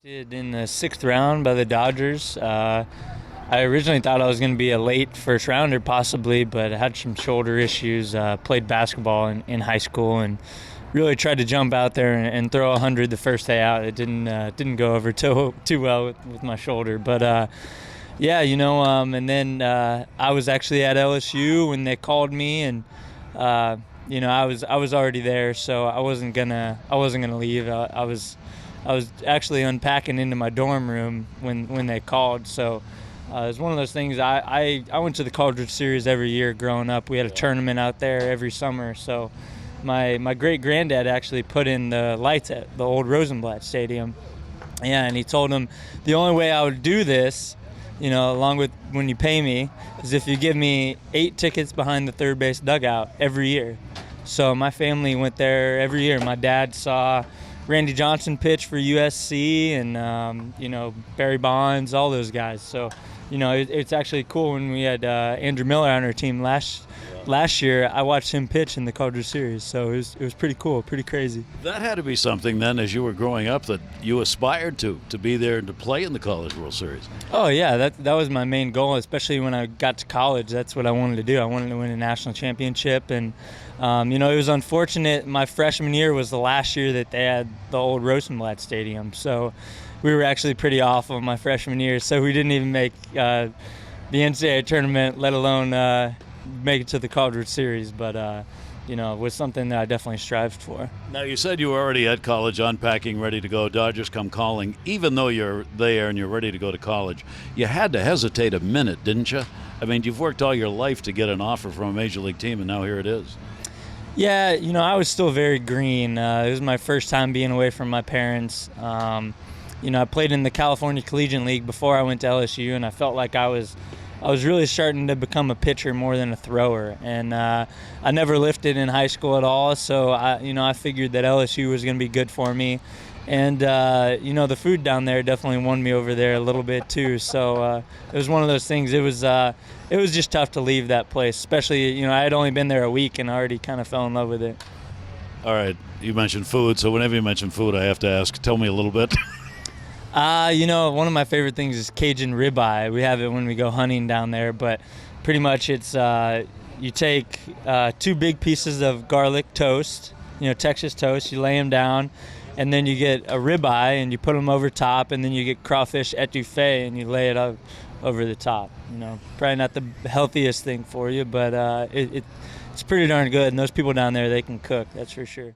Drafted in the 6th round by the Dodgers. I originally thought I was going to be a late first rounder possibly, but I had some shoulder issues. Played basketball in high school and really tried to jump out there and throw 100 the first day out. It didn't go over too well with my shoulder, but yeah, and then I was actually at LSU when they called me, and I was already there, so I wasn't gonna leave. I was actually unpacking into my dorm room when they called. So it was one of those things. I went to the College World Series every year growing up. We had a tournament out there every summer. So my great granddad actually put in the lights at the old Rosenblatt Stadium. Yeah, and he told him the only way I would do this, along with when you pay me, is if you give me 8 tickets behind the third base dugout every year. So my family went there every year. My dad saw Randy Johnson pitch for USC and, Barry Bonds, all those guys. So, it's actually cool when we had Andrew Miller on our team last year. I watched him pitch in the College World Series, so it was pretty cool, pretty crazy. That had to be something then as you were growing up that you aspired to be there and to play in the College World Series. Oh, yeah, that was my main goal, especially when I got to college. That's what I wanted to do. I wanted to win a national championship, and it was unfortunate. My freshman year was the last year that they had the old Rosenblatt Stadium, so we were actually pretty awful my freshman year, so we didn't even make the NCAA tournament, let alone make it to the College World Series, but it was something that I definitely strived for. Now, you said you were already at college, unpacking, ready to go. Dodgers come calling. Even though you're there and you're ready to go to college, you had to hesitate a minute, didn't you? I mean, you've worked all your life to get an offer from a major league team, and now here it is. Yeah, I was still very green. It was my first time being away from my parents. I played in the California Collegiate League before I went to LSU, and I felt like I was really starting to become a pitcher more than a thrower. And I never lifted in high school at all, so I figured that LSU was going to be good for me. And the food down there definitely won me over there a little bit too. So it was one of those things. It was just tough to leave that place, especially I had only been there a week and I already kind of fell in love with it. All right, you mentioned food, so whenever you mention food, I have to ask. Tell me a little bit. One of my favorite things is Cajun ribeye. We have it when we go hunting down there, but pretty much it's you take 2 big pieces of garlic toast, Texas toast, you lay them down, and then you get a ribeye and you put them over top, and then you get crawfish etouffee and you lay it over the top. Probably not the healthiest thing for you, but it's pretty darn good, and those people down there, they can cook, that's for sure.